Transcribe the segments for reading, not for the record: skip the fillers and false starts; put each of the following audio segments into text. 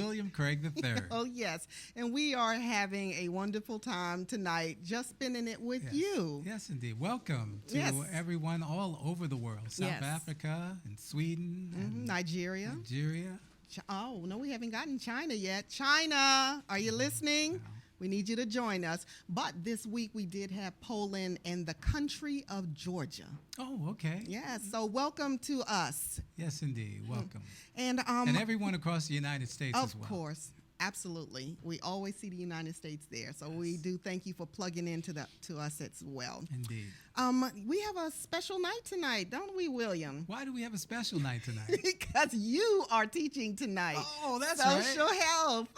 William Craig III. Oh, yes. And we are having a wonderful time tonight, just spending it with you. Yes, indeed. Welcome to everyone all over the world. South Africa and Sweden. And Nigeria. Oh, no, we haven't gotten China yet. China, are you listening? We need you to join us. But this week we did have Poland and the country of Georgia. Oh, okay. Yes, so welcome to us. Yes, indeed. Welcome. And everyone across the United States as well. Of course. Absolutely. We always see the United States there. So we do thank you for plugging into to us as well. Indeed. We have a special night tonight, don't we, William? Why do we have a special night tonight? Because you are teaching tonight. Oh, that's right. Social health.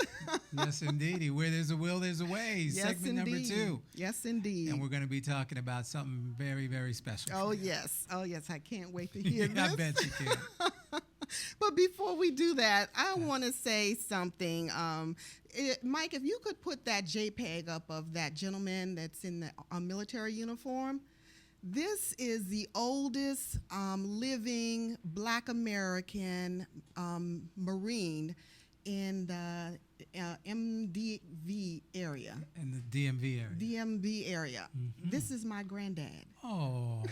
Yes, indeed. Where there's a will, there's a way. Yes, Segment indeed. number 2. Yes, indeed. And we're going to be talking about something very, very special. Oh, yes. Oh, yes. I can't wait to hear this. I bet you can. But before we do that, I want to say something. Mike, if you could put that JPEG up of that gentleman that's in the military uniform. This is the oldest living Black American Marine in the MDV area. In the DMV area. DMV area. Mm-hmm. This is my granddad. Oh,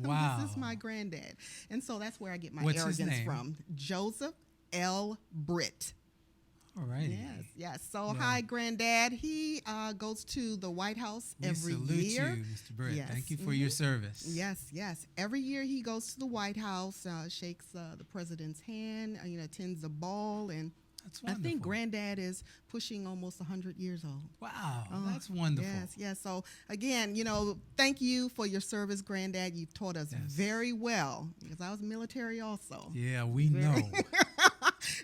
wow. This is my granddad. And so that's where I get my What's arrogance his name? from. Joseph L. Britt. All right. Yes. So, hi, Granddad. He goes to the White House every year. We salute you, Mr. Britt. Yes. Thank you for your service. Yes. Every year he goes to the White House, shakes the president's hand, attends a ball, and that's wonderful. I think Granddad is pushing almost 100 years old. Wow, that's wonderful. Yes. So, again, thank you for your service, Granddad. You've taught us very well, because I was military also. Yeah, we know.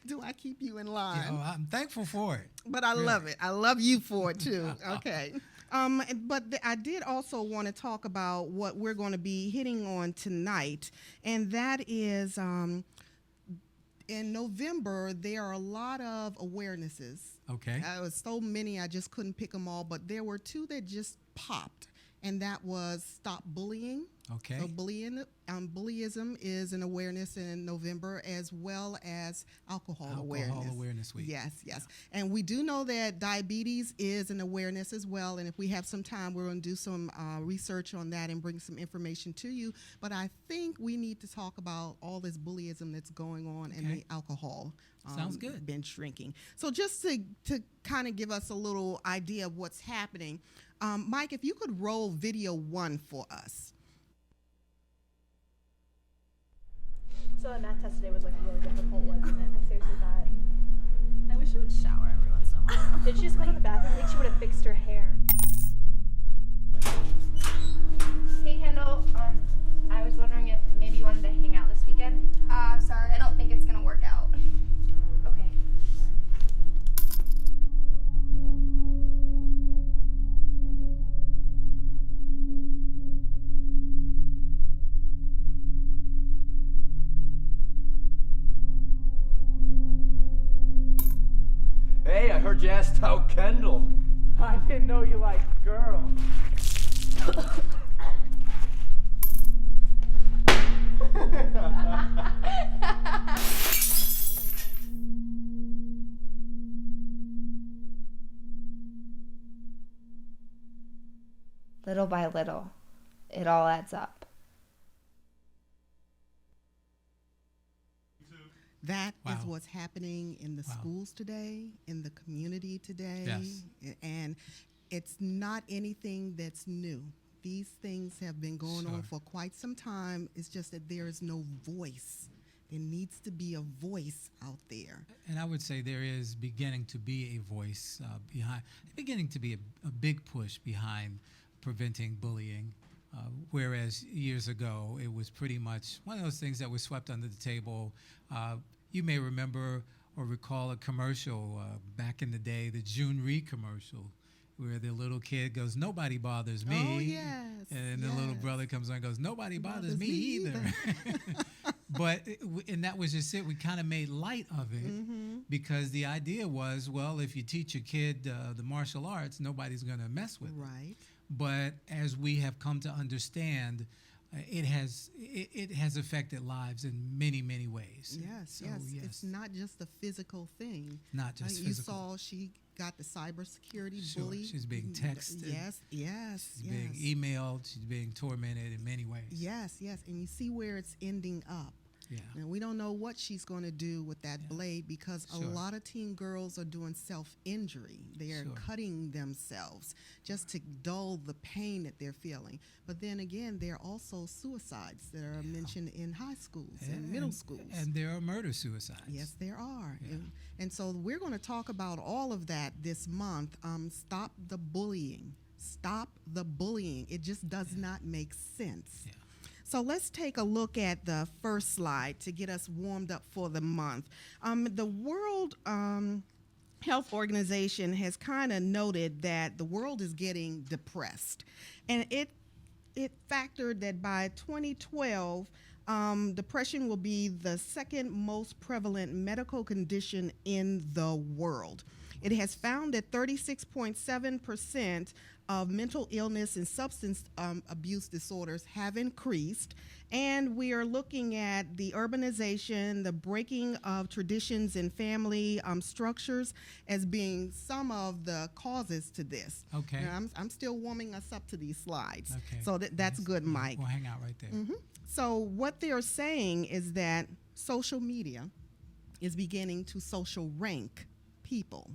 Do I keep you in line? I'm thankful for it. But I love it. I love you for it, too. Okay. But I did also want to talk about what we're going to be hitting on tonight, and that is in November, there are a lot of awarenesses. Okay. There was so many, I just couldn't pick them all, but there were 2 that just popped, and that was Stop Bullying. Okay. So bullyism is an awareness in November, as well as alcohol awareness. Alcohol Awareness Week. Yes. And we do know that diabetes is an awareness as well, and if we have some time, we're going to do some research on that and bring some information to you. But I think we need to talk about all this bullyism that's going on and the alcohol. Sounds good. Binge drinking. So just to kind of give us a little idea of what's happening, Mike, if you could roll video 1 for us. So the math test today was really difficult, wasn't it? I seriously thought. I wish she would shower every once in a while. Did she just go to the bathroom? I think she would have fixed her hair. Hey Kendall, I was wondering if maybe you wanted to hang out this weekend? Sorry, I don't think it's gonna work out. Okay. Hey, I heard you asked out Kendall. I didn't know you liked girls. Little by little, it all adds up. That is what's happening in the schools today, in the community today. Yes. And it's not anything that's new. These things have been going on for quite some time. It's just that there is no voice. There needs to be a voice out there. And I would say there is beginning to be a voice beginning to be a big push behind preventing bullying. Whereas years ago, it was pretty much one of those things that was swept under the table. You may remember or recall a commercial back in the day, the June Reed commercial, where the little kid goes, "Nobody bothers me." Oh, yes. And the little brother comes on and goes, "Nobody bothers me either." But, and that was just it. We kind of made light of it because the idea was, well, if you teach your kid the martial arts, nobody's going to mess with it. Right. But as we have come to understand, it has affected lives in many ways. Yes, So, yes. It's not just a physical thing. Not just You physical. saw she got the cybersecurity Sure, bully. she's being texted. Yes, yes, She's yes. being emailed. She's being tormented in many ways. Yes, yes. And you see where it's ending up. Yeah. And we don't know what she's going to do with that blade because Sure. a lot of teen girls are doing self-injury. They are Sure. cutting themselves just to dull the pain that they're feeling. But then again, there are also suicides that are mentioned in high schools and middle schools. And there are murder suicides. Yes, there are. Yeah. And so we're going to talk about all of that this month. Stop the bullying. Stop the bullying. It just does not make sense. Yeah. So let's take a look at the first slide to get us warmed up for the month. The World Health Organization has kind of noted that the world is getting depressed. And it factored that by 2012, depression will be the second most prevalent medical condition in the world. It has found that 36.7% of mental illness and substance abuse disorders have increased. And we are looking at the urbanization, the breaking of traditions and family structures as being some of the causes to this. Okay. Now, I'm still warming us up to these slides. Okay. So that's good, Mike. We'll hang out right there. So what they're saying is that social media is beginning to social rank people.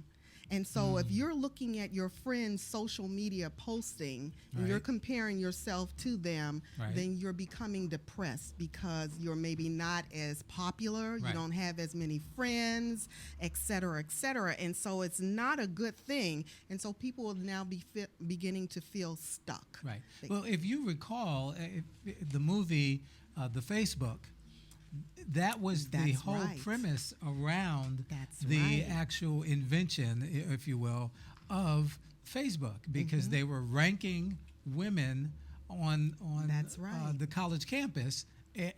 And so if you're looking at your friend's social media posting and you're Right. comparing yourself to them, Right. then you're becoming depressed because you're maybe not as popular, you Right. don't have as many friends, et cetera, et cetera. And so it's not a good thing. And so people will now be beginning to feel stuck. Right. They- Well, if you recall, the movie, The Facebook, that was the That's whole right. premise around That's the right. actual invention, if you will, of Facebook, because they were ranking women on That's right. the college campus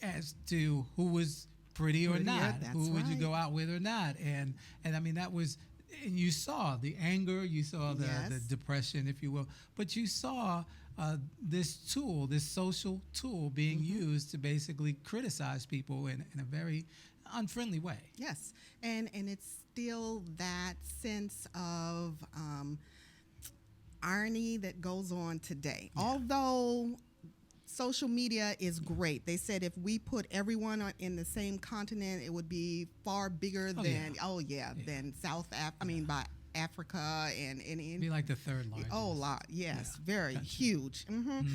as to who was pretty or Prettier, not, that's who would you right. go out with or not, and I mean that was. And you saw the anger, you saw the Yes. depression, if you will, but you saw this tool, this social tool being used to basically criticize people in a very unfriendly way. Yes, and it's still that sense of irony that goes on today. Although social media is great, they said if we put everyone in the same continent, it would be far bigger than than by Africa and It'd be like the third largest. yes, Yeah, very gotcha. huge. Mm-hmm.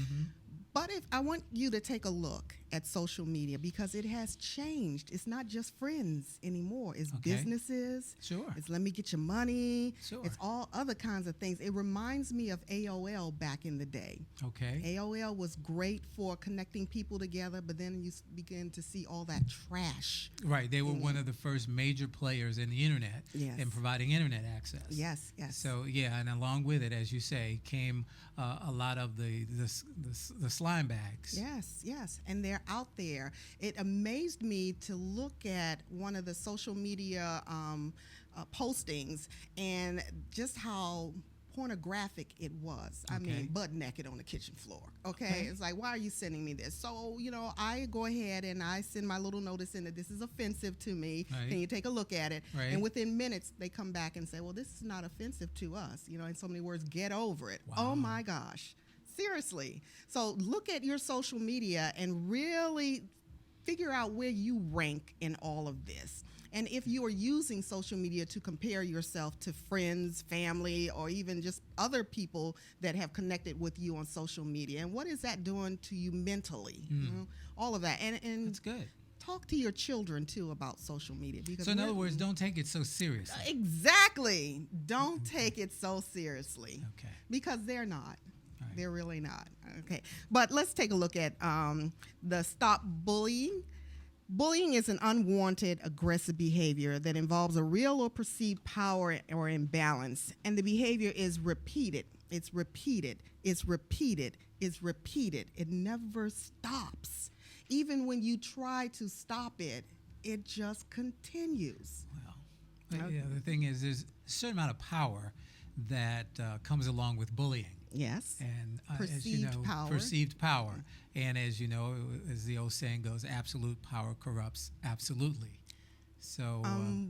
But if I want you to take a look at social media because it has changed. It's not just friends anymore. It's Okay. businesses. Sure. It's let me get your money. Sure. It's all other kinds of things. It reminds me of AOL back in the day. Okay. AOL was great for connecting people together, but then you begin to see all that trash. Right. They were one of the first major players in the internet Yes. and providing internet access. Yes, yes. So yeah, and along with it, as you say, came a lot of the slime bags. Yes, yes, and they're out there. It amazed me to look at one of the social media postings and just how pornographic it was. I Okay. mean, butt naked on the kitchen floor. Okay? Okay. It's like, why are you sending me this? So, I go ahead and I send my little notice in that this is offensive to me. Right. Can you take a look at it? Right. And within minutes, they come back and say, well, this is not offensive to us. In so many words, get over it. Wow. Oh my gosh. Seriously. So look at your social media and really figure out where you rank in all of this. And if you are using social media to compare yourself to friends, family, or even just other people that have connected with you on social media, and what is that doing to you mentally? All of that. And That's good. talk to your children too about social media. Because So in other we're- words, don't take it so seriously. Exactly. Don't take it so seriously. Okay. Because they're not. Right. They're really not. Okay. But let's take a look at the stop bullying. Bullying is an unwanted aggressive behavior that involves a real or perceived power or imbalance, and the behavior is repeated. It's repeated. It's repeated. It's repeated. It never stops. Even when you try to stop it, it just continues. Well, yeah, the thing is, there's a certain amount of power that comes along with bullying. Yes. And as you Perceived know, power. perceived power. And as you know, as the old saying goes, absolute power corrupts absolutely. So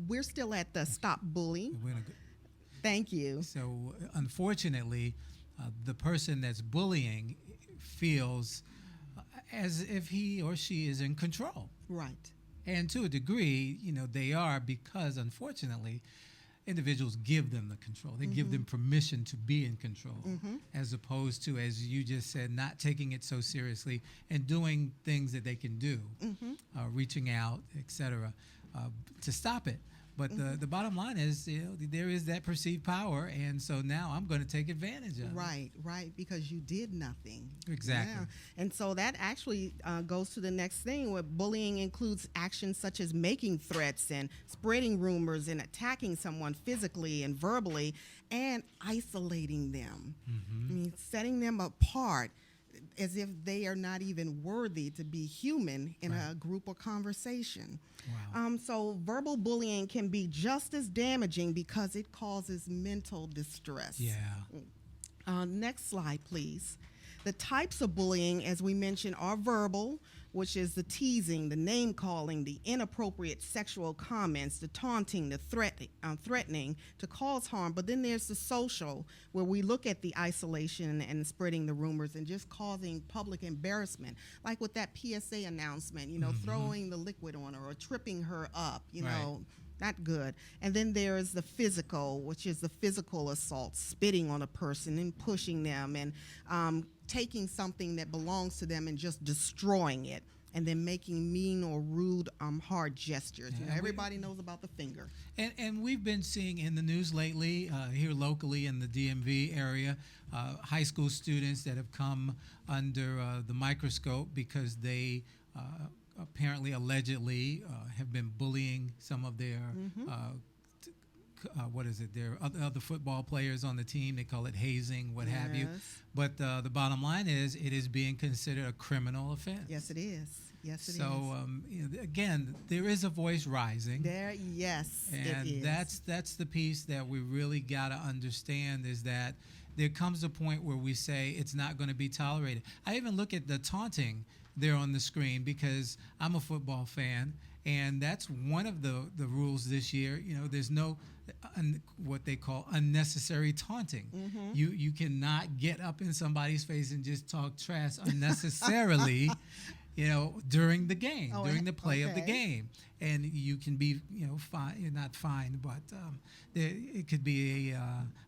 We're still at the stop bullying. we're gonna go, Thank you. so unfortunately, the person that's bullying feels as if he or she is in control. Right. And to a degree, they are, because unfortunately, individuals give them the control. They give them permission to be in control, as opposed to, as you just said, not taking it so seriously and doing things that they can do, reaching out, etc., to stop it. But the bottom line is, there is that perceived power, and so now I'm going to take advantage of it. Right, because you did nothing. Exactly. Yeah. And so that actually goes to the next thing, where bullying includes actions such as making threats and spreading rumors and attacking someone physically and verbally and isolating them. I mean, setting them apart as if they are not even worthy to be human in a group or conversation. Wow. So verbal bullying can be just as damaging because it causes mental distress. Yeah. Next slide, please. The types of bullying, as we mentioned, are verbal, which is the teasing, the name calling, the inappropriate sexual comments, the taunting, the threatening to cause harm. But then there's the social, where we look at the isolation and spreading the rumors and just causing public embarrassment, like with that PSA announcement, throwing the liquid on her or tripping her up, not good. And then there is the physical, which is the physical assault, spitting on a person and pushing them and taking something that belongs to them and just destroying it, and then making mean or rude, hard gestures. Yeah, Everybody knows about the finger. And we've been seeing in the news lately, here locally in the DMV area, high school students that have come under the microscope because they apparently, allegedly, have been bullying some of their their other football players on the team. They call it hazing, what have you. But the bottom line is, it is being considered a criminal offense. Yes, it is. Yes, it is. So again, there is a voice rising. Yes, and it is. that's the piece that we really got to understand, is that there comes a point where we say it's not going to be tolerated. I even look at the taunting there on the screen, because I'm a football fan, and that's one of the rules this year. There's no what they call unnecessary taunting. You cannot get up in somebody's face and just talk trash unnecessarily during the game, during the play of the game. And you can be, you're not fined, but it could be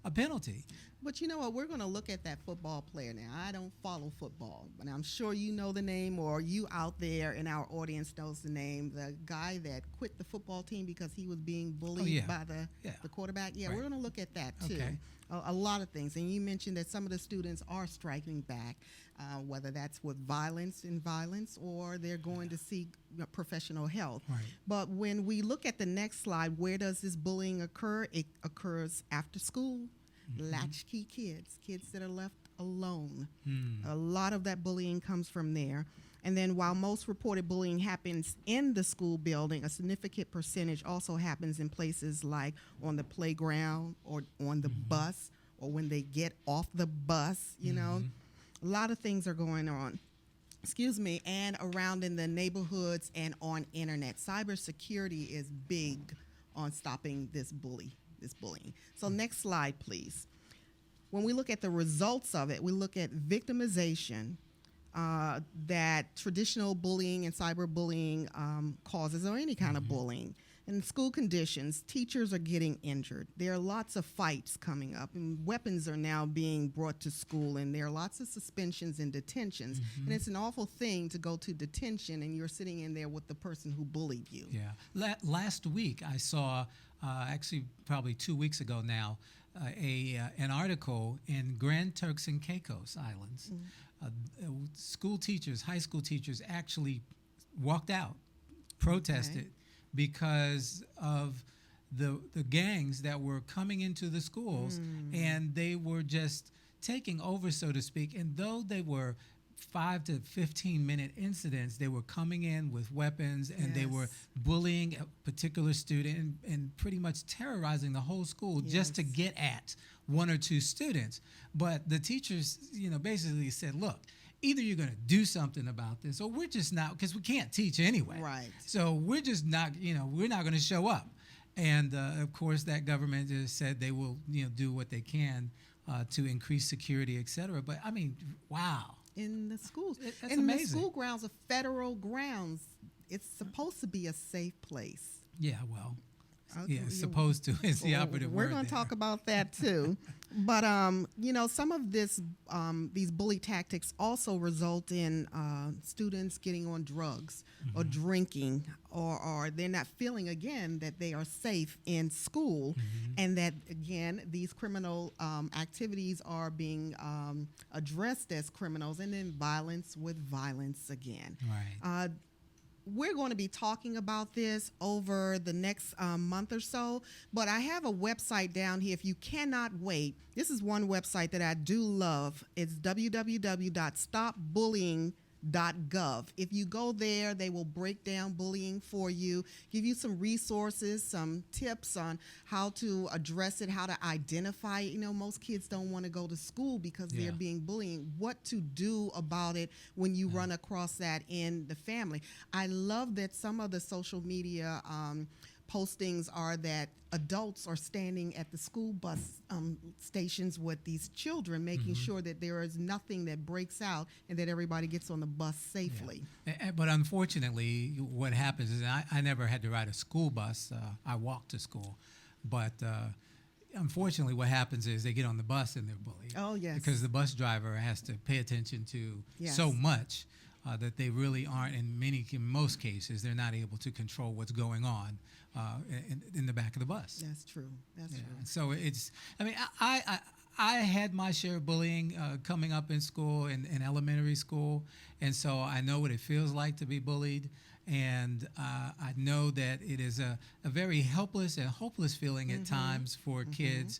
a penalty. But you know what? We're going to look at that football player now. I don't follow football, but I'm sure you know the name, or you out there in our audience knows the name. The guy that quit the football team because he was being bullied by the quarterback. Yeah, Right. We're going to look at that too. Okay. A lot of things. And you mentioned that some of the students are striking back, whether that's with violence or they're going to seek professional help. Right. But when we look at the next slide, where does this bullying occur? It occurs after school. Latchkey kids that are left alone. A lot of that bullying comes from there. And then while most reported bullying happens in the school building, a significant percentage also happens in places like on the playground or on the bus, or when they get off the bus, A lot of things are going on. And around in the neighborhoods and on internet. Cybersecurity is big on stopping this bullying. So next slide, please. When we look at the results of it, we look at victimization that traditional bullying and cyberbullying causes, or any kind of bullying. In school conditions, teachers are getting injured. There are lots of fights coming up, and weapons are now being brought to school, and there are lots of suspensions and detentions. And it's an awful thing to go to detention and you're sitting in there with the person who bullied you. Yeah. Last week, I saw, actually probably 2 weeks ago now, an article in Grand Turks and Caicos Islands. School teachers, high school teachers, actually walked out, protested, because of the gangs that were coming into the schools, and they were just taking over, so to speak. And though they were 5 to 15-minute incidents, they were coming in with weapons and they were Yes. bullying a particular student and pretty much terrorizing the whole school just to Yes. get at one or two students. But the teachers, basically said, look, either you're going to do something about this or we're just not, because we can't teach anyway. Right. So we're just not, we're not going to show up. And of course, that government just said they will, do what they can to increase security, et cetera. But I mean, wow. In the schools. That's in amazing. the school grounds, the federal grounds, it's supposed to be a safe place. Yeah, well, Okay, yeah, supposed to is the Well, operative we're word going to there. talk about that too. But some of these bully tactics also result in students getting on drugs or drinking, or they're not feeling again that they are safe in school, and that again these criminal activities are being addressed as criminals, and then violence with violence again. Right. We're going to be talking about this over the next month or so, but I have a website down here. If you cannot wait, this is one website that I do love. It's www.stopbullying.gov. If you go there, they will break down bullying for you, give you some resources, some tips on how to address it, how to identify it. Most kids don't want to go to school because they're being bullied. What to do about it when you run across that in the family. I love that some of the social media postings are that adults are standing at the school bus stations with these children, making sure that there is nothing that breaks out and that everybody gets on the bus safely. But unfortunately, what happens is I never had to ride a school bus. I walked to school. But unfortunately, what happens is they get on the bus and they're bullied. Oh, yes. Because the bus driver has to pay attention to Yes. so much that they really aren't, in most cases, they're not able to control what's going on in the back of the bus. That's true. That's true. So I had my share of bullying coming up in school, in elementary school, and so I know what it feels like to be bullied, and I know that it is a very helpless and hopeless feeling at times for kids,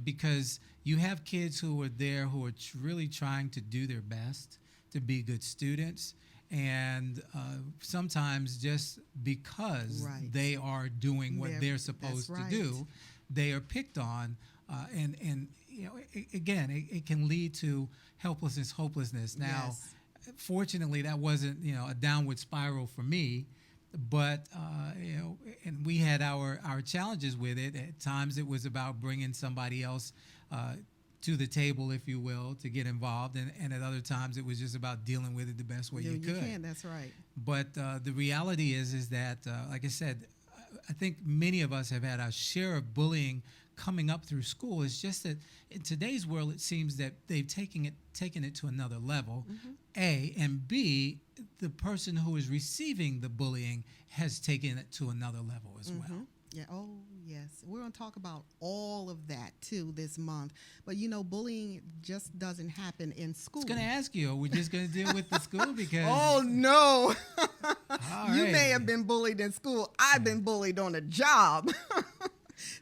because you have kids who are there who are really trying to do their best to be good students, and sometimes just because Right. they are doing what they're That's supposed right. to do, they are picked on, and it can lead to helplessness, hopelessness. Now, Yes. fortunately, that wasn't a downward spiral for me, but and we had our challenges with it. At times, it was about bringing somebody else to the table, if you will, to get involved, and at other times, it was just about dealing with it the best way you could. You can. That's right. But the reality is that, like I said, I think many of us have had our share of bullying coming up through school. It's just that in today's world, it seems that they've taken it to another level. A, and B, the person who is receiving the bullying has taken it to another level as well. Yeah. Oh, yes. We're going to talk about all of that too this month. But bullying just doesn't happen in school. I was going to ask you, are we just going to deal with the school? Because Oh no! All You right. may have been bullied in school. I've been bullied on a job.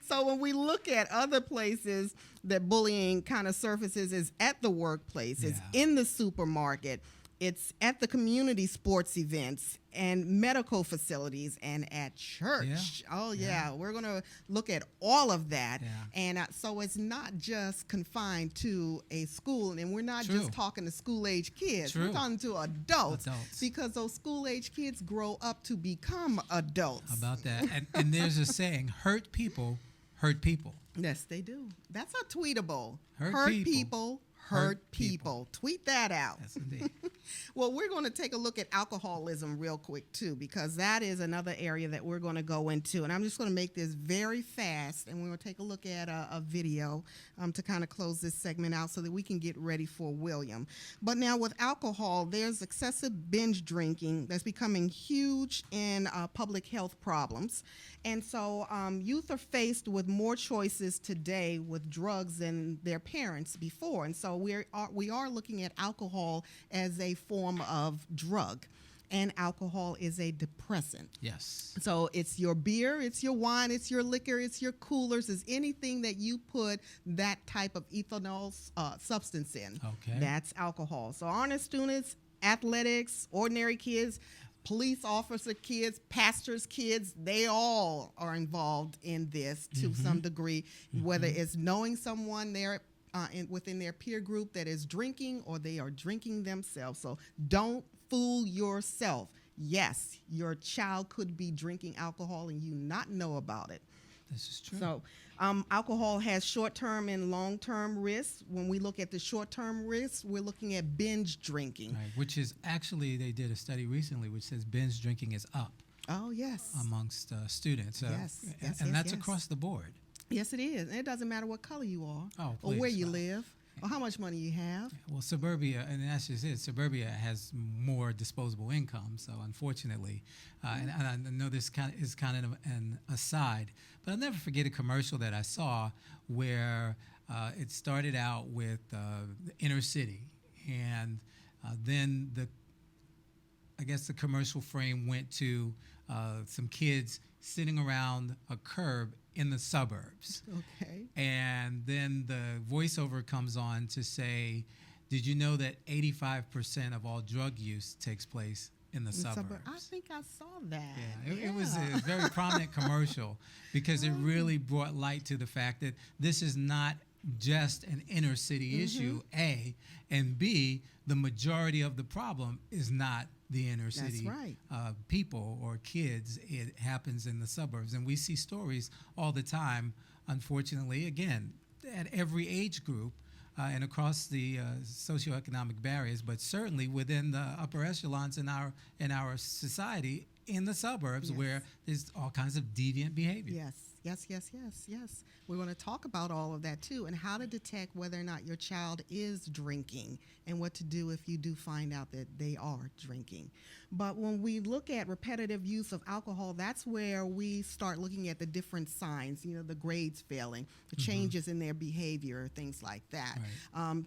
So when we look at other places that bullying kind of surfaces, is at the workplace, it's in the supermarket, it's at the community sports events and medical facilities and at church. Yeah. Oh, yeah. We're going to look at all of that. Yeah. And so it's not just confined to a school. And we're not True. just talking to school-age kids. True. We're talking to adults. Adults. Because those school-age kids grow up to become adults. How about that? And there's a saying, hurt people hurt people. Yes, they do. That's a tweetable. Hurt people. people hurt people. Tweet that out. Yes, indeed. Well, we're going to take a look at alcoholism real quick, too, because that is another area that we're going to go into. And I'm just going to make this very fast, and we're going to take a look at a video to kind of close this segment out so that we can get ready for William. But now with alcohol, there's excessive binge drinking that's becoming huge in public health problems. And so youth are faced with more choices today with drugs than their parents before. And so we are looking at alcohol as a form of drug. and alcohol is a depressant. Yes. So it's your beer, it's your wine, it's your liquor, it's your coolers, it's anything that you put that type of ethanol substance in. Okay. That's alcohol. So honor students, athletics, ordinary kids, police officer kids, pastors' kids, they all are involved in this to some degree, whether it's knowing someone there within their peer group that is drinking or they are drinking themselves. So don't fool yourself. Yes, your child could be drinking alcohol and you not know about it. This is true. So alcohol has short-term and long-term risks. When we look at the short-term risks, we're looking at binge drinking. Right, which is actually, they did a study recently which says binge drinking is up Oh, yes. amongst students. Yes, That's yes. across the board. Yes, it is. And it doesn't matter what color you are Oh, or where please, you no. live or how much money you have. Well, suburbia, and that's just it, suburbia has more disposable income, so unfortunately, and I know this is kind of an aside, but I'll never forget a commercial that I saw where it started out with the inner city, and then I guess the commercial frame went to some kids sitting around a curb in the suburbs. Okay. And then the voiceover comes on to say, did you know that 85% of all drug use takes place in the suburbs? I think I saw that. Yeah, it was a very prominent commercial because it really brought light to the fact that this is not just an inner city issue, A, and B, the majority of the problem is not the inner city right. people or kids. It happens in the suburbs. And we see stories all the time, unfortunately, again, at every age group and across the socioeconomic barriers, but certainly within the upper echelons in our society in the suburbs where there's all kinds of deviant behavior. Yes. We're going to talk about all of that too, and how to detect whether or not your child is drinking and what to do if you do find out that they are drinking. But when we look at repetitive use of alcohol, that's where we start looking at the different signs, the grades failing, the changes in their behavior, things like that,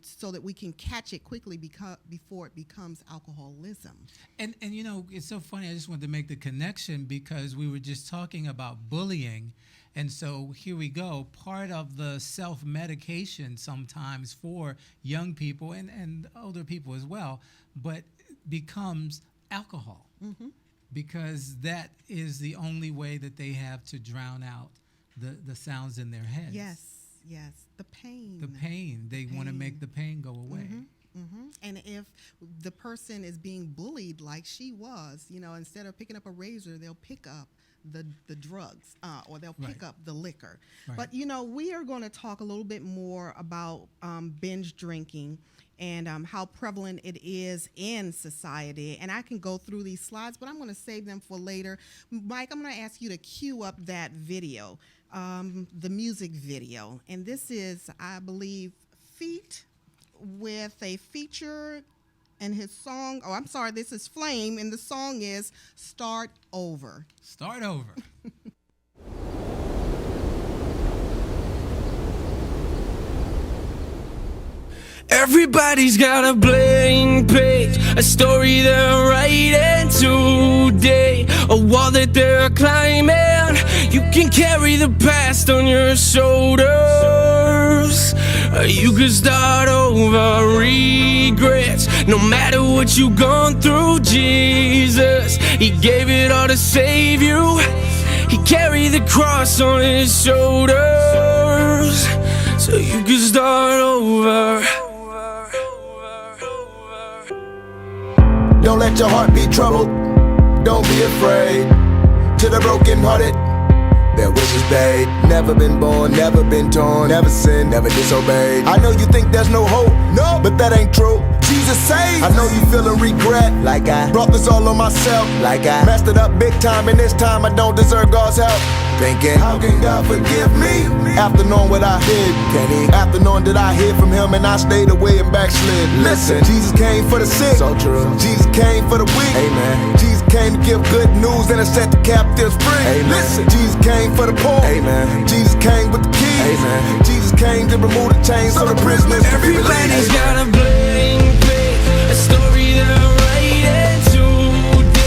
so that we can catch it quickly before it becomes alcoholism. And it's so funny. I just wanted to make the connection because we were just talking about bullying. And so here we go. Part of the self-medication sometimes for young people and older people as well, but becomes alcohol because that is the only way that they have to drown out the sounds in their heads. Yes, the pain. The pain. They want to make the pain go away. And if the person is being bullied like she was, instead of picking up a razor, they'll pick up the drugs or they'll pick up the liquor. But, we are going to talk a little bit more about binge drinking and how prevalent it is in society. And I can go through these slides, but I'm going to save them for later. Mike, I'm going to ask you to cue up that video, the music video. And this is, I believe, Feet with a feature and his song, this is Flame, and the song is Start Over. Start over. Everybody's got a blank page, a story they're writing today, a wall that they're climbing. You can carry the past on your shoulders. You can start over, regrets. No matter what you've gone through, Jesus, He gave it all to save you. He carried the cross on His shoulders, so you can start over. Don't let your heart be troubled, don't be afraid. To the brokenhearted, their wishes paid. Never been born, never been torn, never sinned, never disobeyed. I know you think there's no hope, no, but that ain't true. Jesus saved. I know you feeling regret, like I brought this all on myself, like I messed it up big time, and this time I don't deserve God's help. Thinking, how can God forgive me? After knowing what I did, can He? After knowing that I hid from Him and I stayed away and backslid. Listen, Jesus came for the sick, so true. Jesus came for the weak, amen. Jesus came to give good news and to set the captives free, amen. Listen, Jesus came for the poor, amen. Jesus came with the keys, amen. Jesus came to remove the chains so the prisoners can be released. Everybody's got a blank page, a story they're writing today.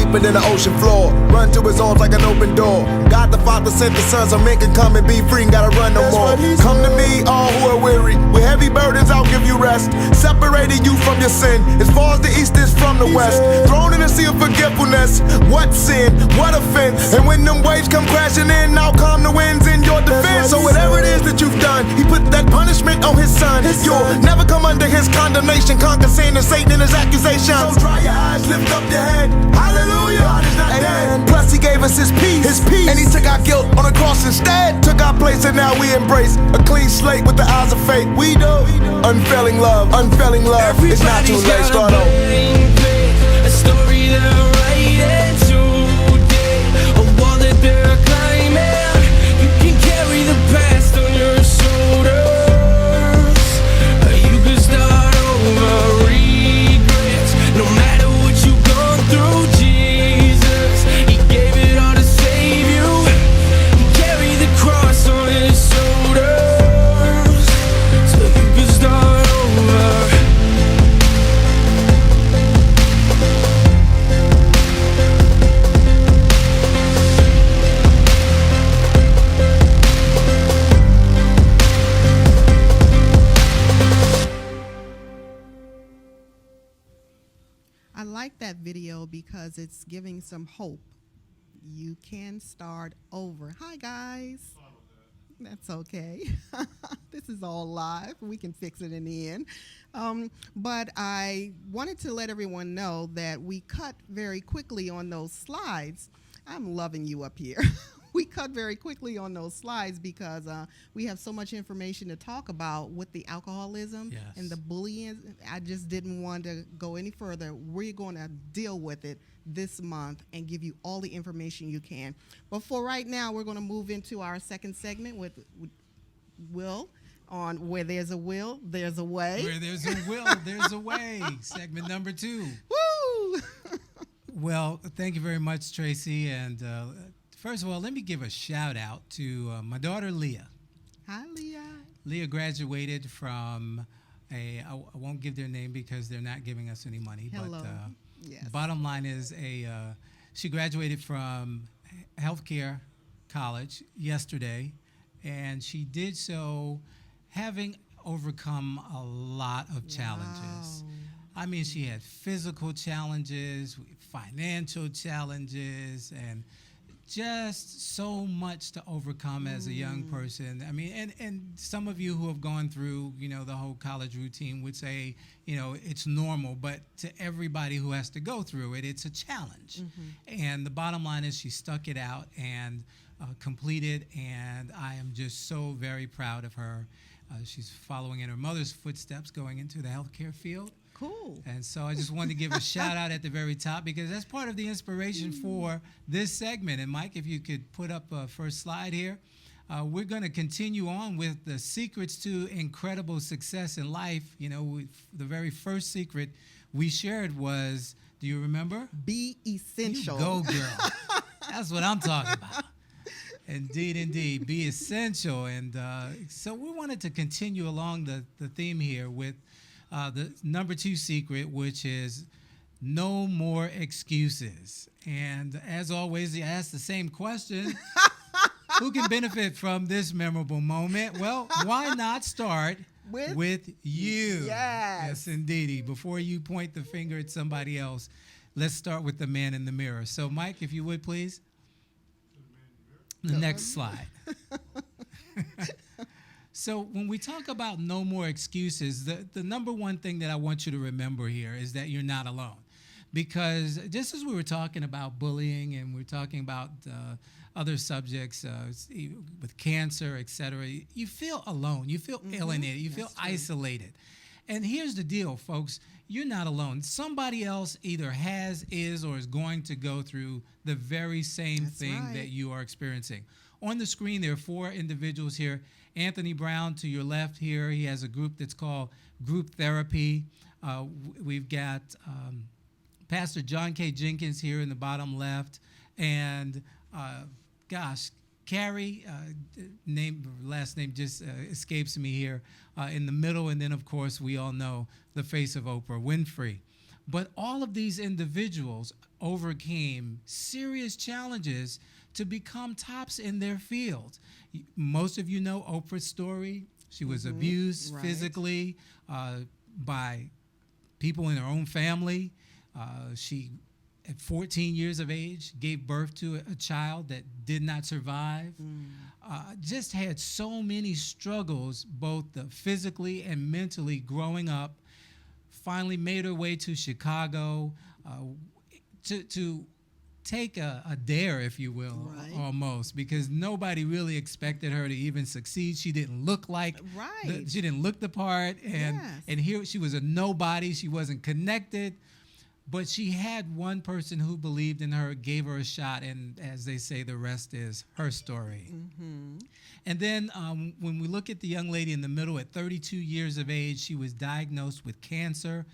deeper than the ocean floor. Run to his arms like an open door. God the Father sent the Son so men can come and be free and gotta run no more. Come to me, all who are weary, with heavy burdens I'll give you rest. Separating you from your sin, as far as the east is from the west. Thrown in a sea of forgetfulness. What sin? What offense? And when them waves come crashing in, I'll calm the winds in your defense. So whatever it is that you've done, he put that punishment on his son. You'll never come under his condemnation. Conquer sin and Satan and his accusations. So dry your eyes, lift up your head. Hallelujah, God is not dead. Plus he gave us his peace. And he took our guilt on the cross instead. Took our place and now we embrace a clean slate with the eyes of faith. We do unfailing love, unfailing love. It's not too late. Start over. A story they're writing today, a wall that they're climbing. You can carry the past on your shoulders. You can start over regrets. No matter what you've gone through, Jesus, he gave it all to save you. He carried the cross on his shoulders, so you can start over. I like that video because it's giving some hope. You can start over. Hi, guys. That's okay. This is all live. We can fix it in the end. But I wanted to let everyone know that we cut very quickly on those slides. I'm loving you up here. We cut very quickly on those slides because we have so much information to talk about with the alcoholism and the bullying. I just didn't want to go any further. We're going to deal with it this month and give you all the information you can. But for right now, we're going to move into our second segment with Will on Where There's a Will, There's a Way. Where there's a will, there's a way. Segment number 2. Woo! Well, thank you very much, Tracy. And first of all, let me give a shout out to my daughter, Leah. Hi, Leah. Leah graduated from I won't give their name because they're not giving us any money. Hello. But Yes. bottom line is she graduated from healthcare college yesterday, and she did so having overcome a lot of challenges. Wow. I mean, she had physical challenges, financial challenges, and just so much to overcome as a young person. I mean, and some of you who have gone through, the whole college routine would say, it's normal, but to everybody who has to go through it, it's a challenge. And the bottom line is she stuck it out and completed, and I am just so very proud of her. She's following in her mother's footsteps, going into the healthcare field. Cool. And so I just wanted to give a shout out at the very top because that's part of the inspiration for this segment. And Mike, if you could put up a first slide here. We're going to continue on with the secrets to incredible success in life. The very first secret we shared was, do you remember? Be essential. You go, girl. That's what I'm talking about. Indeed. Be essential. And so we wanted to continue along the theme here with the number 2 secret, which is no more excuses. And as always, you ask the same question. Who can benefit from this memorable moment? Well, why not start with you? Yes, indeed. Before you point the finger at somebody else, let's start with the man in the mirror. So, Mike, if you would, please. The next slide. So when we talk about no more excuses, the number one thing that I want you to remember here is that you're not alone. Because just as we were talking about bullying and we're talking about other subjects with cancer, et cetera, you feel alone. You feel alienated. You feel isolated. And here's the deal, folks. You're not alone. Somebody else either has, is, or is going to go through the very same thing that you are experiencing. On the screen, there are 4 individuals here. Anthony Brown to your left here, he has a group that's called Group Therapy. We've got Pastor John K. Jenkins here in the bottom left. And, Carrie, last name just escapes me here, in the middle. And then, of course, we all know the face of Oprah Winfrey. But all of these individuals overcame serious challenges to become tops in their field. Most of you know Oprah's story. She was abused physically by people in her own family. She, at 14 years of age, gave birth to a child that did not survive. Just had so many struggles, both physically and mentally, growing up. Finally made her way to Chicago to take a dare, if you will, almost, because nobody really expected her to even succeed. She didn't look like she didn't look the part, and here she was a nobody. She wasn't connected, but she had one person who believed in her, gave her a shot, and as they say, the rest is her story. And then when we look at the young lady in the middle, at 32 years of age, she was diagnosed with cancer,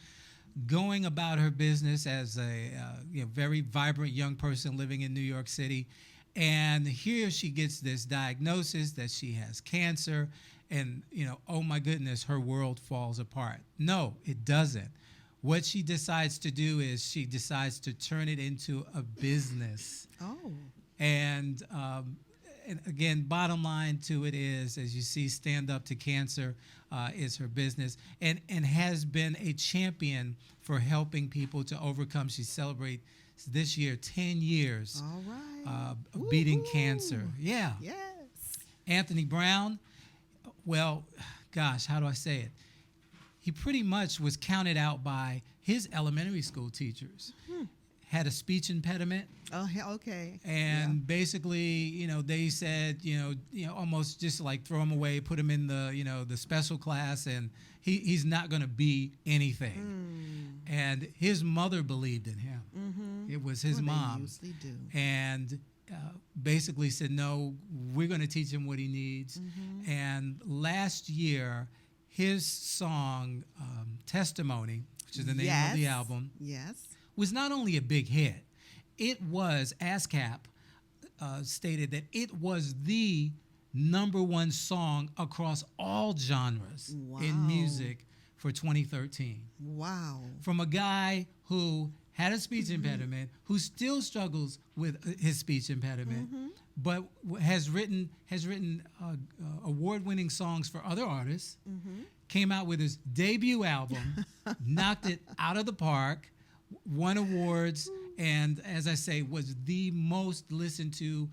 going about her business as a very vibrant young person living in New York City. And here she gets this diagnosis that she has cancer, and, oh my goodness, her world falls apart. No, it doesn't. What she decides to do is she decides to turn it into a business. And again, bottom line to it is, as you see, Stand Up to Cancer is her business, and has been a champion for helping people to overcome. She celebrates this year 10 years of beating cancer. Yeah. Yes. Anthony Brown, well, gosh, how do I say it? He pretty much was counted out by his elementary school teachers. Had a speech impediment. Oh, okay. And basically, they said, almost just like throw him away, put him in the special class, and he's not going to be anything. And his mother believed in him. It was his mom. They usually do. And basically said, no, we're going to teach him what he needs. And last year, his song, Testimony, which is the name of the album, was not only a big hit, it was, ASCAP stated that it was the #1 song across all genres in music for 2013. Wow. From a guy who had a speech impediment, who still struggles with his speech impediment, but has written award-winning songs for other artists, came out with his debut album, knocked it out of the park, won awards, and as I say, was the most listened to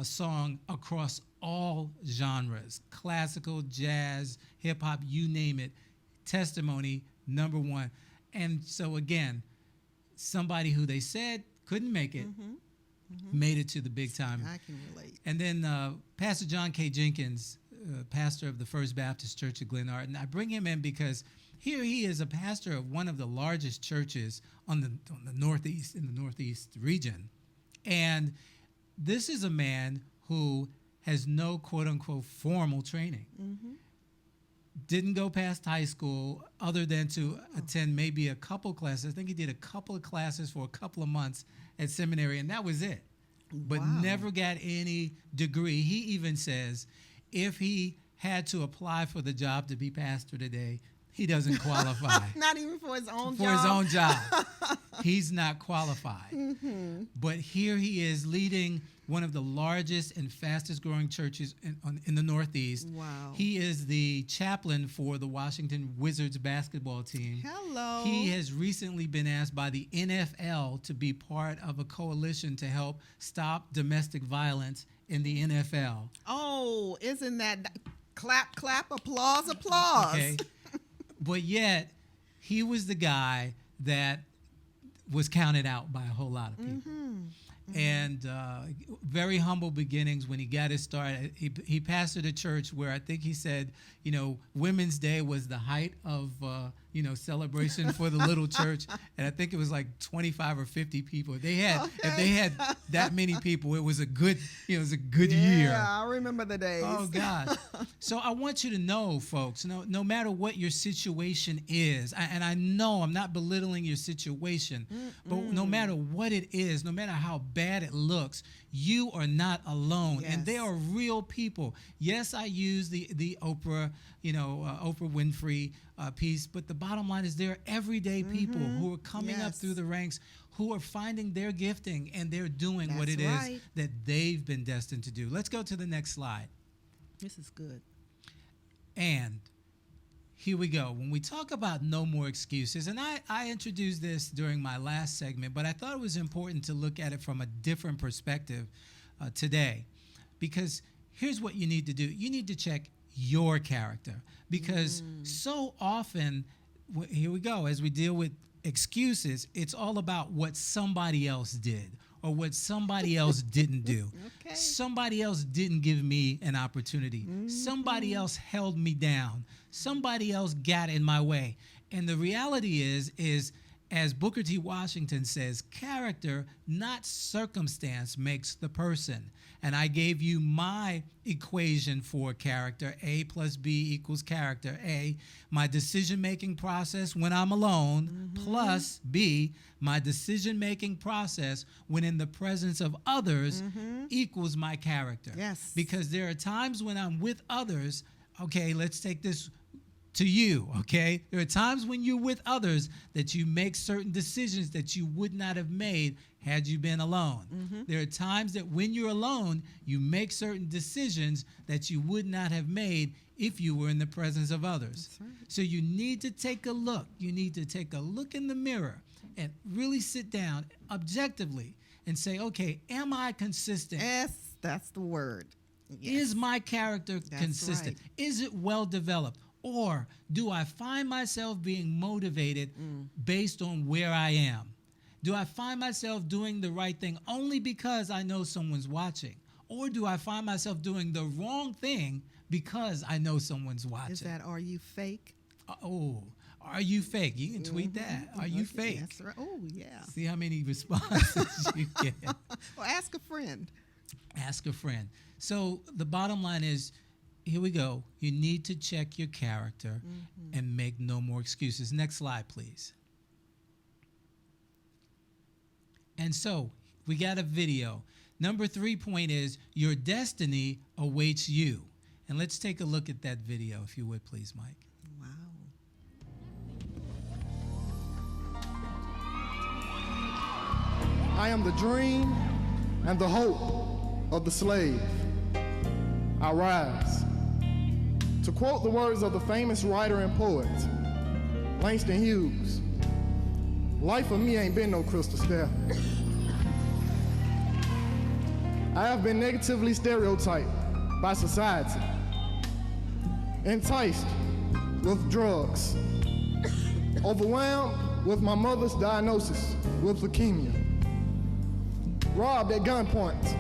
song across all genres: classical, jazz, hip-hop, you name it. Testimony, #1. And so again, somebody who they said couldn't make it, made it to the big time. I can relate. And then Pastor John K. Jenkins, pastor of the First Baptist Church of Glenarden, I bring him in because here he is, a pastor of one of the largest churches on the Northeast, in the Northeast region. And this is a man who has no quote-unquote formal training. Didn't go past high school other than to attend maybe a couple classes. I think he did a couple of classes for a couple of months at seminary, and that was it. But never got any degree. He even says if he had to apply for the job to be pastor today, he doesn't qualify. Not even for his own job? For his own job. He's not qualified. But here he is leading one of the largest and fastest growing churches in the Northeast. Wow. He is the chaplain for the Washington Wizards basketball team. Hello. He has recently been asked by the NFL to be part of a coalition to help stop domestic violence in the NFL. Oh, isn't that clap, clap, applause, applause. Okay. But yet, he was the guy that was counted out by a whole lot of people. And very humble beginnings when he got his start. He pastored a church where I think he said, Women's Day was the height of, celebration for the little church. And I think it was like 25 or 50 people. If they had that many people, it was a good, year. Yeah, I remember the days. Oh, God. So I want you to know, folks, no matter what your situation is, and I know I'm not belittling your situation, but no matter what it is, no matter how bad bad it looks, you are not alone. Yes. And they are real people. Yes, I use the Oprah, Oprah Winfrey piece, but the bottom line is they're everyday people who are coming up through the ranks, who are finding their gifting, and they're doing what it is that they've been destined to do. Let's go to the next slide. This is good. And here we go. When we talk about no more excuses, and I introduced this during my last segment, but I thought it was important to look at it from a different perspective today, because here's what you need to do. You need to check your character, because so often, here we go, as we deal with excuses, it's all about what somebody else did or what somebody else didn't do. Okay. Somebody else didn't give me an opportunity. Somebody else held me down. Somebody else got in my way. And the reality is as Booker T. Washington says, character, not circumstance, makes the person. And I gave you my equation for character. A plus B equals character. A, my decision-making process when I'm alone, plus B, my decision-making process when in the presence of others equals my character. Yes. Because there are times when I'm with others, okay, let's take this to you, okay? There are times when you're with others that you make certain decisions that you would not have made had you been alone. There are times that when you're alone, you make certain decisions that you would not have made if you were in the presence of others. That's right. So you need to take a look. You need to take a look in the mirror and really sit down objectively and say, okay, am I consistent? Yes, that's the word. Yes. Is my character consistent? right. Is it well developed? Or do I find myself being motivated based on where I am? Do I find myself doing the right thing only because I know someone's watching? Or do I find myself doing the wrong thing because I know someone's watching? Is that, are you fake? Are you fake? You can tweet that. Are you fake? That's right. Oh, yeah. See how many responses you get. Or ask a friend. Ask a friend. So the bottom line is, here we go. You need to check your character and make no more excuses. Next slide, please. And so we got a video. Number 3 point is your destiny awaits you. And let's take a look at that video, if you would, please, Mike. Wow. I am the dream and the hope of the slave. I rise. To quote the words of the famous writer and poet, Langston Hughes, life for me ain't been no crystal stair. I have been negatively stereotyped by society, enticed with drugs, overwhelmed with my mother's diagnosis with leukemia, robbed at gunpoint,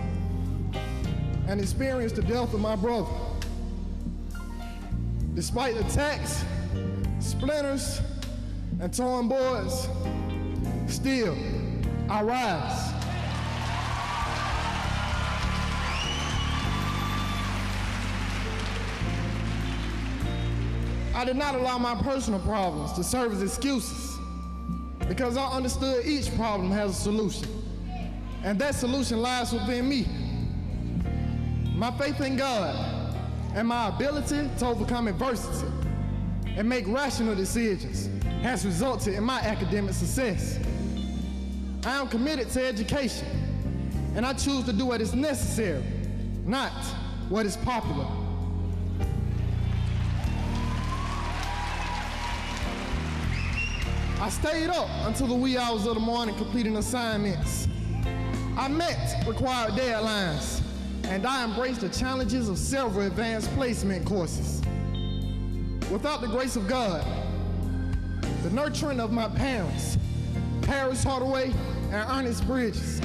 and experienced the death of my brother. Despite attacks, splinters, and torn boards, still, I rise. I did not allow my personal problems to serve as excuses, because I understood each problem has a solution, and that solution lies within me. My faith in God and my ability to overcome adversity and make rational decisions has resulted in my academic success. I am committed to education, and I choose to do what is necessary, not what is popular. I stayed up until the wee hours of the morning completing assignments. I met required deadlines, and I embraced the challenges of several advanced placement courses. Without the grace of God, the nurturing of my parents, Paris Hardaway and Ernest Bridges,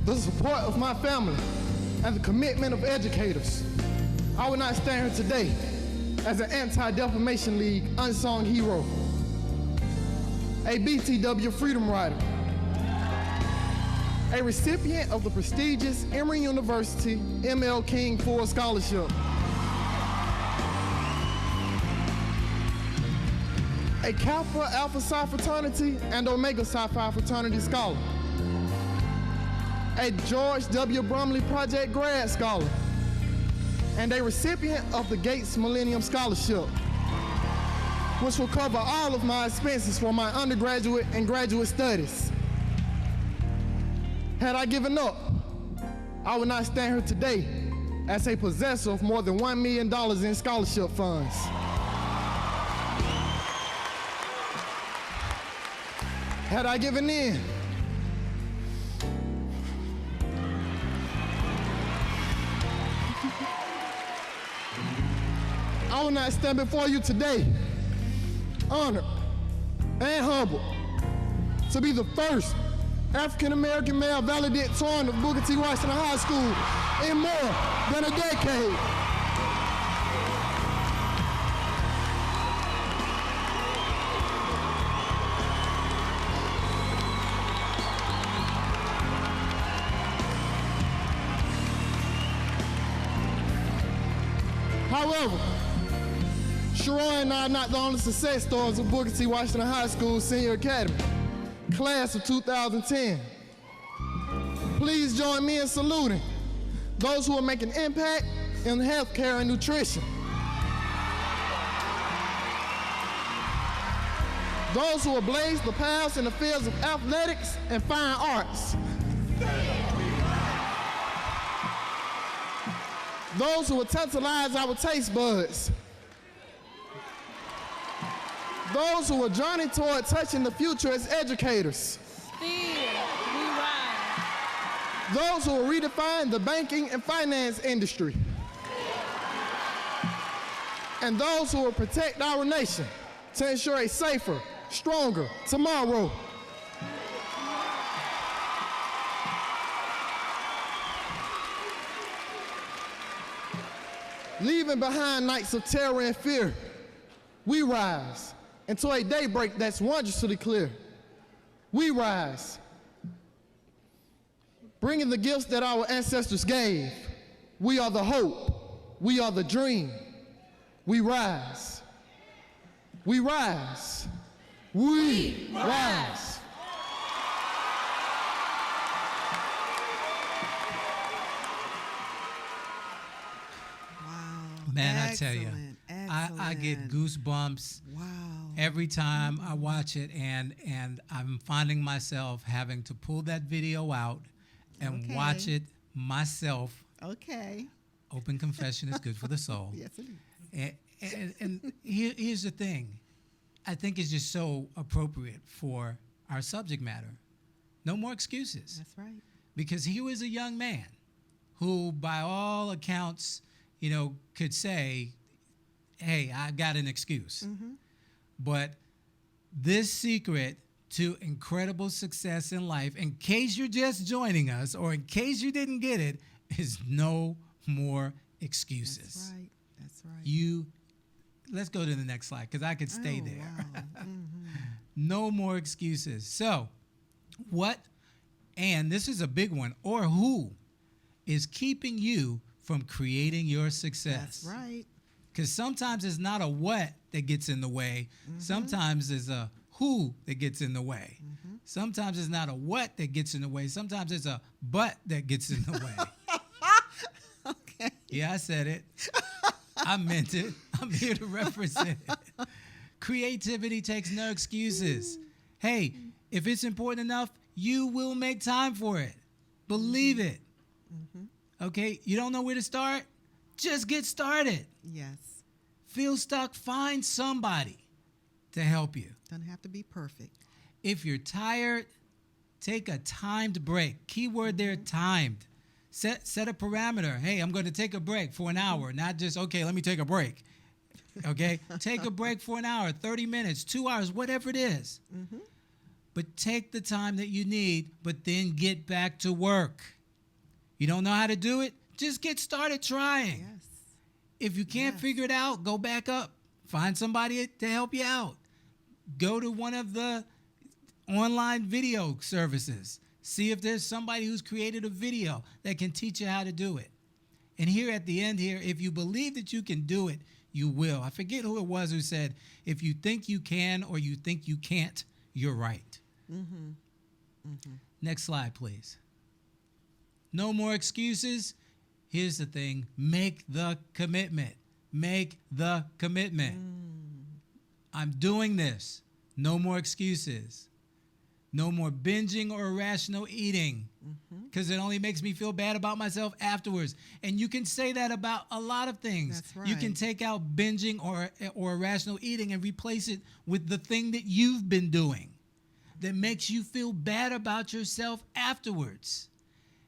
the support of my family, and the commitment of educators, I would not stand here today as an Anti-Defamation League unsung hero, a BTW Freedom Rider, a recipient of the prestigious Emory University M.L. King Ford Scholarship, a Kappa Alpha Psi fraternity and Omega Psi Phi fraternity scholar, a George W. Brumley Project grad scholar, and a recipient of the Gates Millennium Scholarship, which will cover all of my expenses for my undergraduate and graduate studies. Had I given up, I would not stand here today as a possessor of more than $1 million in scholarship funds. Had I given in, I will not stand before you today, honored and humbled, to be the first African-American male valedictorian of Booker T. Washington High School in more than a decade. However, Sharon and I are not the only success stories of Booker T. Washington High School Senior Academy, class of 2010. Please join me in saluting those who are making impact in healthcare and nutrition. Those who will blaze the paths in the fields of athletics and fine arts. Those who will tantalize our taste buds. Those who are journeying toward touching the future as educators. Those who will redefine the banking and finance industry. And those who will protect our nation to ensure a safer, stronger tomorrow. Leaving behind nights of terror and fear, we rise into a daybreak that's wondrously clear. We rise, bringing the gifts that our ancestors gave. We are the hope. We are the dream. We rise. We rise. We rise. Man, I tell you, I get goosebumps every time I watch it, and I'm finding myself having to pull that video out and watch it myself. Okay. Open confession is good for the soul. Yes, it is. And here's the thing. I think it's just so appropriate for our subject matter. No more excuses. That's right. Because he was a young man who, by all accounts, could say, hey, I got an excuse. Mm-hmm. But this secret to incredible success in life, in case you're just joining us or in case you didn't get it, is no more excuses. That's right. That's right. Let's go to the next slide because I could stay there. Wow. Mm-hmm. No more excuses. So, what, and this is a big one, or who is keeping you from creating your success? That's right. Because sometimes it's not a what that gets in the way. Mm-hmm. Sometimes it's a who that gets in the way. Mm-hmm. Sometimes it's not a what that gets in the way. Sometimes it's a but that gets in the way. Okay. Yeah, I said it. I meant it. I'm here to represent it. Creativity takes no excuses. Hey, if it's important enough, you will make time for it. Believe it. Mm-hmm. Okay? You don't know where to start? Just get started. Yes. Feel stuck? Find somebody to help you. Doesn't have to be perfect. If you're tired, take a timed break. Keyword there, timed. Set a parameter. Hey, I'm going to take a break for an hour, not just, okay, let me take a break. Okay? Take a break for an hour, 30 minutes, 2 hours, whatever it is. Mm-hmm. But take the time that you need, but then get back to work. You don't know how to do it? Just get started trying. Yes. If you can't figure it out, go back up. Find somebody to help you out. Go to one of the online video services. See if there's somebody who's created a video that can teach you how to do it. And here at the end here, if you believe that you can do it, you will. I forget who it was who said, if you think you can or you think you can't, you're right. Mm-hmm. Mm-hmm. Next slide, please. No more excuses. Here's the thing. Make the commitment. Make the commitment. I'm doing this. No more excuses. No more binging or irrational eating, because it only makes me feel bad about myself afterwards. And you can say that about a lot of things. That's right. You can take out binging or irrational eating and replace it with the thing that you've been doing that makes you feel bad about yourself afterwards.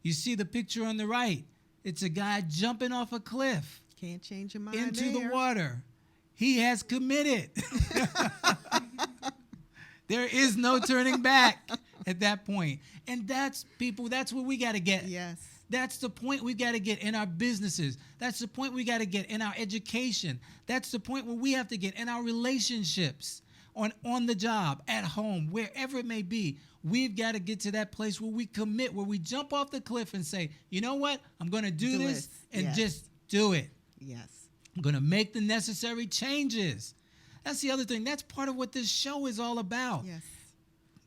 You see the picture on the right. It's a guy jumping off a cliff Can't change your mind into there. the water. He has committed. There is no turning back at that point. And that's, people, that's where we got to get. Yes. That's the point we got to get in our businesses. That's the point we got to get in our education. That's the point where we have to get in our relationships, on the job, at home, wherever it may be. We've got to get to that place where we commit, where we jump off the cliff and say, you know what? I'm going to do this and Yes. just do it. Yes. I'm going to make the necessary changes. That's the other thing. That's part of what this show is all about. Yes.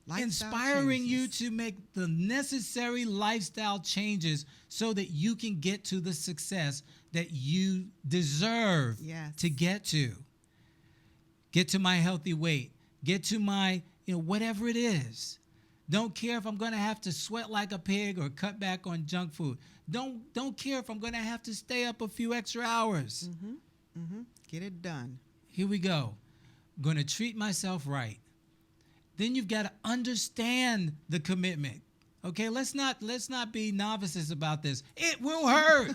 Lifestyle Inspiring you changes. to make the necessary lifestyle changes so that you can get to the success that you deserve Yes. to get to. Get to my healthy weight. Get to my, whatever it is. Don't care if I'm going to have to sweat like a pig or cut back on junk food. Don't care if I'm going to have to stay up a few extra hours. Get it done. Here we go. I'm going to treat myself right. Then you've got to understand the commitment. Okay, let's not be novices about this. It will hurt.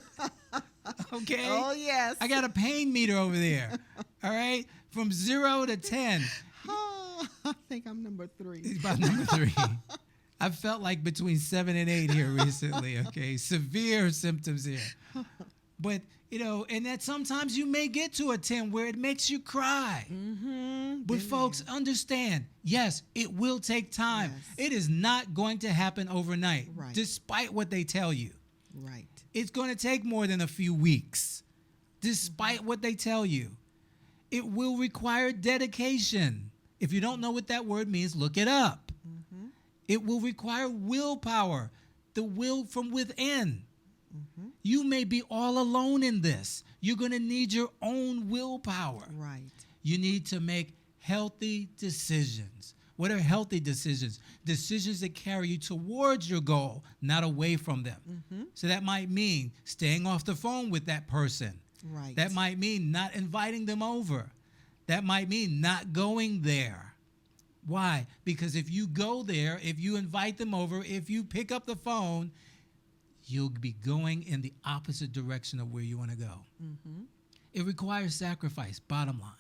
Okay? Oh, yes. I got a pain meter over there. All right? From 0 to 10. Oh, I think I'm number 3. It's about number 3. I felt like between 7 and 8 here recently, okay? Severe symptoms here. But, and that sometimes you may get to a 10 where it makes you cry. But folks, understand, yes, it will take time. Yes. It is not going to happen overnight, Right. despite what they tell you. Right. It's going to take more than a few weeks, despite what they tell you. It will require dedication. If you don't know what that word means, look it up. It will require willpower, the will from within. You may be all alone in this. You're going to need your own willpower. Right. You need to make healthy decisions. What are healthy decisions? Decisions that carry you towards your goal, not away from them. So that might mean staying off the phone with that person. Right. That might mean not inviting them over. That might mean not going there. Why? Because if you go there, if you invite them over, if you pick up the phone, you'll be going in the opposite direction of where you want to go. It requires sacrifice, bottom line.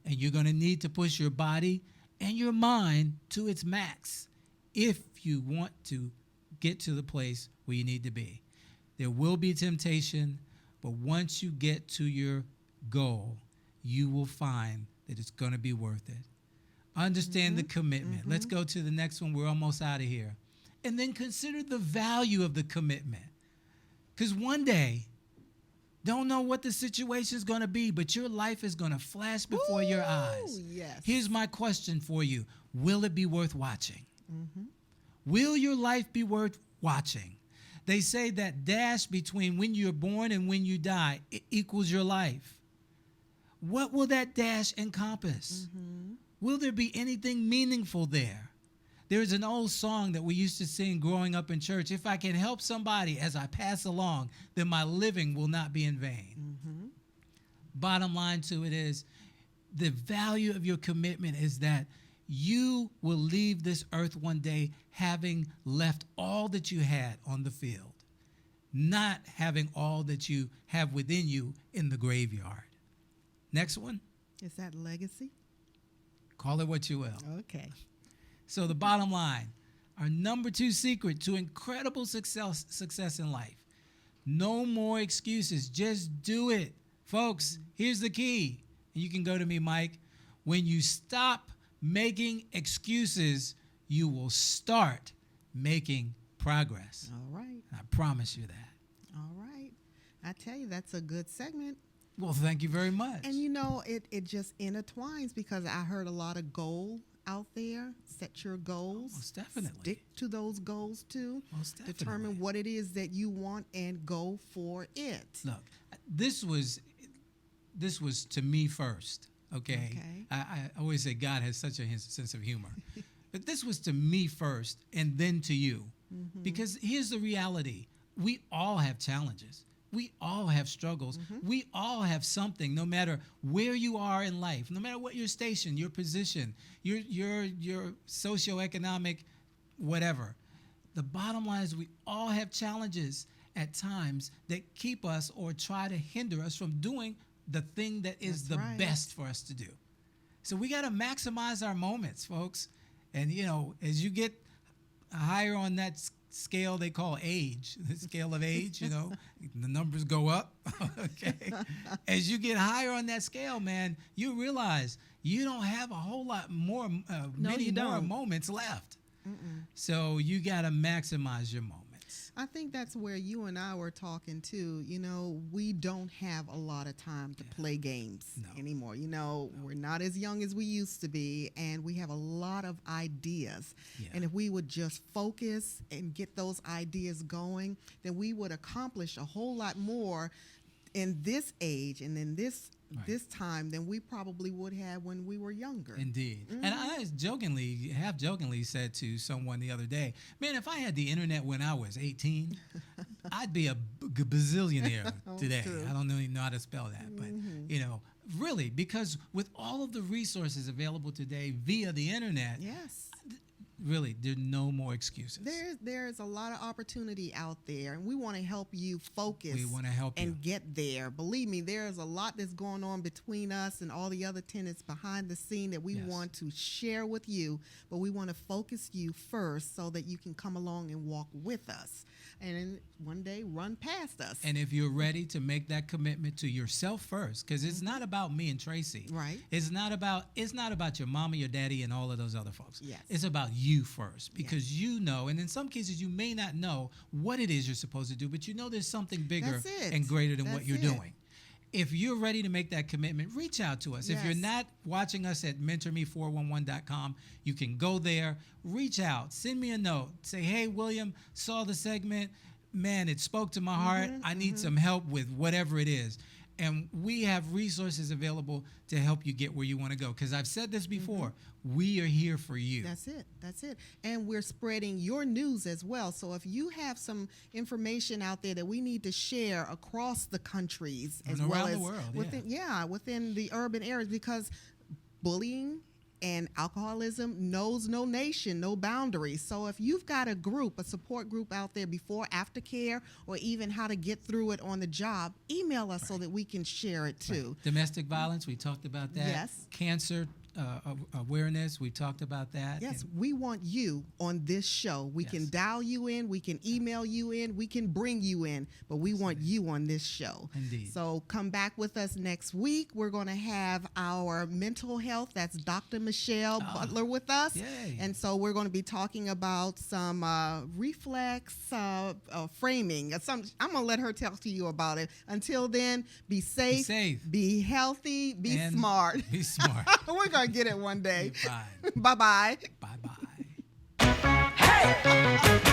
And you're going to need to push your body and your mind to its max if you want to get to the place where you need to be. There will be temptation, but once you get to your goal, you will find that it's going to be worth it. Understand the commitment. Let's go to the next one. We're almost out of here. And then consider the value of the commitment. Because one day, don't know what the situation is going to be, but your life is going to flash before your eyes. Yes. Here's my question for you. Will it be worth watching? Will your life be worth watching? They say that dash between when you're born and when you die equals your life. What will that dash encompass? Will there be anything meaningful there? There's an old song that we used to sing growing up in church. If I can help somebody as I pass along, then my living will not be in vain. Bottom line to it is, the value of your commitment is that you will leave this earth one day having left all that you had on the field, not having all that you have within you in the graveyard. Next one. Is that legacy? Call it what you will. Okay. So the bottom line, our number 2 secret to incredible success in life: no more excuses. Just do it. Folks, here's the key. And you can go to me, Mike. When you stop making excuses, you will start making progress. All right. I promise you that. All right. I tell you, that's a good segment. Well, thank you very much. And it just intertwines, because I heard a lot of goal out there, set your goals. Most definitely. Stick to those goals too. Most definitely. Determine what it is that you want and go for it. Look, this was to me first. Okay. I always say God has such a sense of humor, but this was to me first, and then to you, because here's the reality: we all have challenges. We all have struggles. We all have something, no matter where you are in life, no matter what your station, your position, your socioeconomic, whatever. The bottom line is we all have challenges at times that keep us or try to hinder us from doing the thing that is the best for us to do. So we got to maximize our moments, folks. And, as you get higher on that scale they call age, the scale of age, the numbers go up, okay? As you get higher on that scale, man, you realize you don't have a whole lot more, many more moments left. So you got to maximize your moments. I think that's where you and I were talking too. We don't have a lot of time to play games anymore. We're not as young as we used to be, and we have a lot of ideas. Yeah. And if we would just focus and get those ideas going, then we would accomplish a whole lot more in this age and in this time than we probably would have when we were younger. Indeed. And I half jokingly said to someone the other day, man, if I had the internet when I was 18, I'd be a bazillionaire today. True. I don't even know how to spell that, but really, because with all of the resources available today via the internet, really, there are no more excuses. There's a lot of opportunity out there, and we want to help you focus. We want to help you. And get there. Believe me, there's a lot that's going on between us and all the other tenants behind the scene that we want to share with you, but we want to focus you first so that you can come along and walk with us and one day run past us. And if you're ready to make that commitment to yourself first, because it's not about me and Tracy. Right. It's not about your mama, your daddy, and all of those other folks. Yes. It's about you first, because you know, and in some cases you may not know what it is you're supposed to do, but there's something bigger and greater than what you're doing. If you're ready to make that commitment, reach out to us. If you're not watching us at MentorMe411.com, you can go there, reach out, send me a note, say, hey, William, saw the segment. Man, it spoke to my heart. I need some help with whatever it is. And we have resources available to help you get where you want to go. Because I've said this before, we are here for you. That's it. And we're spreading your news as well. So if you have some information out there that we need to share across the countries as well as around the world, within the urban areas, because bullying and alcoholism knows no nation, no boundaries. So if you've got a support group out there before, after care, or even how to get through it on the job, email us so that we can share it too. Domestic violence, we talked about that. Yes. Cancer awareness, we talked about that. Yes, we want you on this show. We can dial you in, we can email you in, we can bring you in, but we want you on this show. Indeed. So come back with us next week. We're going to have our mental health, that's Dr. Michelle Butler with us. Yay. And so we're going to be talking about some reflex framing. I'm going to let her tell to you about it. Until then, be safe, be healthy, be smart. Be smart. We're going to get it one day. Bye. Bye-bye. Bye-bye. Hey!